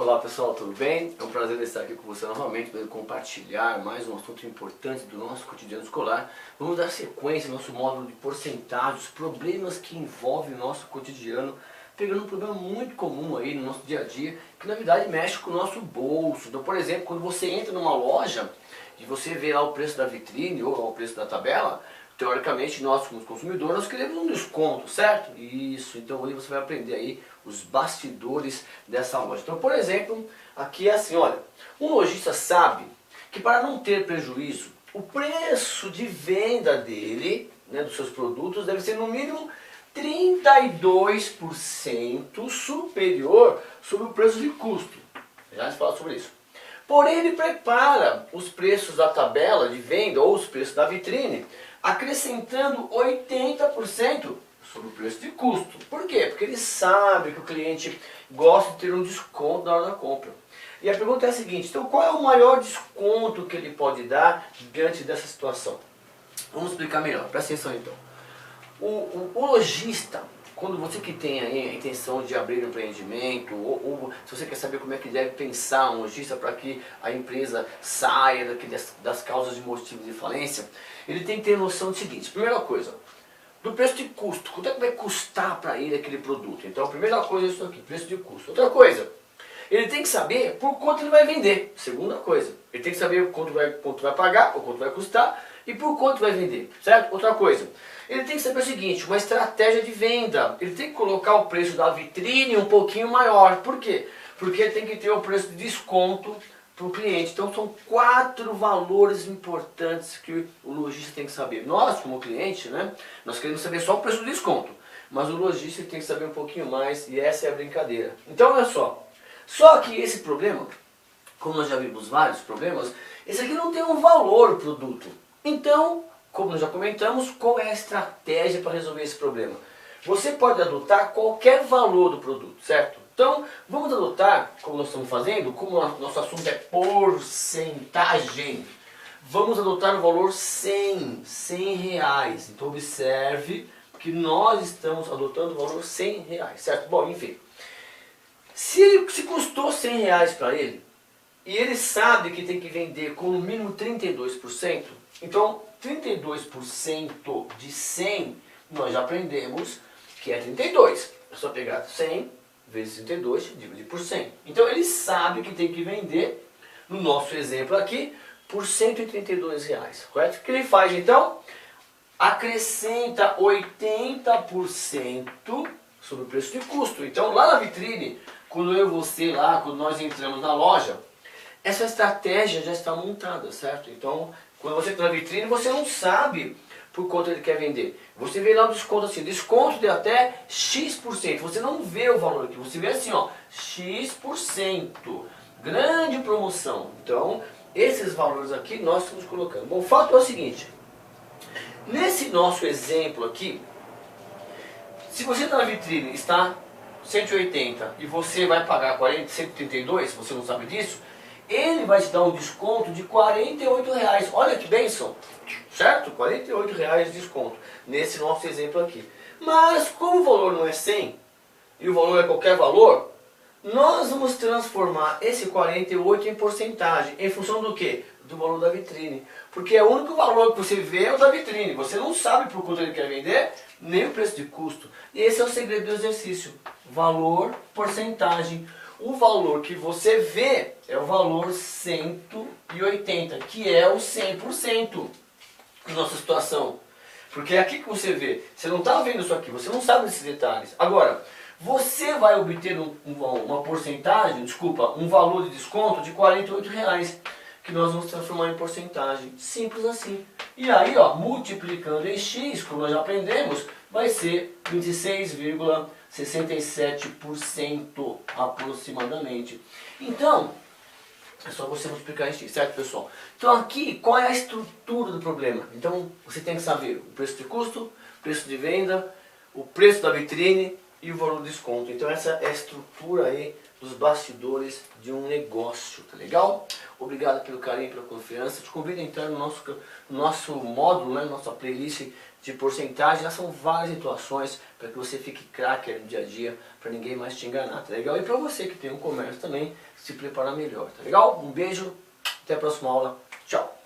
Olá pessoal, tudo bem? É um prazer estar aqui com você novamente para compartilhar mais um assunto importante do nosso cotidiano escolar. Vamos dar sequência ao nosso módulo de porcentagens, problemas que envolvem o nosso cotidiano, pegando um problema muito comum aí no nosso dia a dia, que na verdade mexe com o nosso bolso. Então, por exemplo, quando você entra numa loja e você vê lá o preço da vitrine ou o preço da tabela, teoricamente nós como consumidores nós queremos um desconto, certo? Isso, então hoje você vai aprender aí os bastidores dessa loja. Então, por exemplo, aqui é assim, olha, um lojista sabe que para não ter prejuízo, o preço de venda dele, né, dos seus produtos, deve ser no mínimo 32% superior sobre o preço de custo. Já se fala sobre isso. Porém, ele prepara os preços da tabela de venda ou os preços da vitrine, acrescentando 80% sobre o preço de custo. Por quê? Porque ele sabe que o cliente gosta de ter um desconto na hora da compra. E a pergunta é a seguinte, então qual é o maior desconto que ele pode dar diante dessa situação? Vamos explicar melhor, presta atenção então. O lojista, quando você que tem aí a intenção de abrir um empreendimento, ou se você quer saber como é que deve pensar um lojista para que a empresa saia das causas de motivos de falência, ele tem que ter noção do seguinte, primeira coisa, do preço de custo, quanto é que vai custar para ele aquele produto? Então a primeira coisa é isso aqui, preço de custo. Outra coisa, ele tem que saber por quanto ele vai vender. Segunda coisa, ele tem que saber quanto vai pagar, ou quanto vai custar e por quanto vai vender, certo? Outra coisa, ele tem que saber o seguinte, uma estratégia de venda. Ele tem que colocar o preço da vitrine um pouquinho maior. Por quê? Porque ele tem que ter o preço de desconto para o cliente. Então são 4 valores importantes que o lojista tem que saber. Nós, como cliente, né, nós queremos saber só o preço do desconto. Mas o lojista tem que saber um pouquinho mais e essa é a brincadeira. Então olha só. Só que esse problema, como nós já vimos vários problemas, esse aqui não tem um valor produto. Então, como nós já comentamos, qual é a estratégia para resolver esse problema? Você pode adotar qualquer valor do produto, certo? Então, vamos adotar, como nós estamos fazendo, como o nosso assunto é porcentagem, vamos adotar o valor 100 reais. Então, observe que nós estamos adotando o valor 100 reais, certo? Bom, enfim, se custou 100 reais para ele, e ele sabe que tem que vender com no mínimo 32%, então 32% de 100, nós já aprendemos que é 32. É só pegar 100 vezes 32 e dividir por 100. Então ele sabe que tem que vender, no nosso exemplo aqui, por 132 reais. Correto? O que ele faz então? Acrescenta 80% sobre o preço de custo. Então lá na vitrine, quando eu e você lá, quando nós entramos na loja, essa estratégia já está montada, certo? Então, quando você está na vitrine, você não sabe por quanto ele quer vender. Você vê lá um desconto assim, desconto de até X%. Você não vê o valor aqui, você vê assim, ó, X%. Grande promoção. Então, esses valores aqui nós estamos colocando. Bom, o fato é o seguinte. Nesse nosso exemplo aqui, se você está na vitrine, está 180 e você vai pagar 132, se você não sabe disso, ele vai te dar um desconto de 48 reais. Olha que bênção, certo? 48 reais de desconto, nesse nosso exemplo aqui. Mas como o valor não é 100, e o valor é qualquer valor, nós vamos transformar esse 48 em porcentagem, em função do quê? Do valor da vitrine. Porque é o único valor que você vê é o da vitrine. Você não sabe por quanto ele quer vender, nem o preço de custo. E esse é o segredo do exercício. Valor, porcentagem. O valor que você vê é o valor 180, que é o 100% da nossa situação. Porque é aqui que você vê. Você não está vendo isso aqui, você não sabe desses detalhes. Agora, você vai obter uma porcentagem, um valor de desconto de 48 reais, que nós vamos transformar em porcentagem. Simples assim. E aí, ó, multiplicando em X, como nós já aprendemos, vai ser 26,67% aproximadamente. Então, é só você multiplicar em X, certo, pessoal? Então aqui, qual é a estrutura do problema? Então, você tem que saber o preço de custo, o preço de venda, o preço da vitrine e o valor do desconto. Então essa é a estrutura aí dos bastidores de um negócio, tá legal? Obrigado pelo carinho, pela confiança. Te convido a entrar no nosso módulo, né, nossa playlist de porcentagem, já são várias situações para que você fique craque no dia a dia, para ninguém mais te enganar, tá legal? E para você que tem um comércio também, se preparar melhor, tá legal? Um beijo, até a próxima aula, tchau!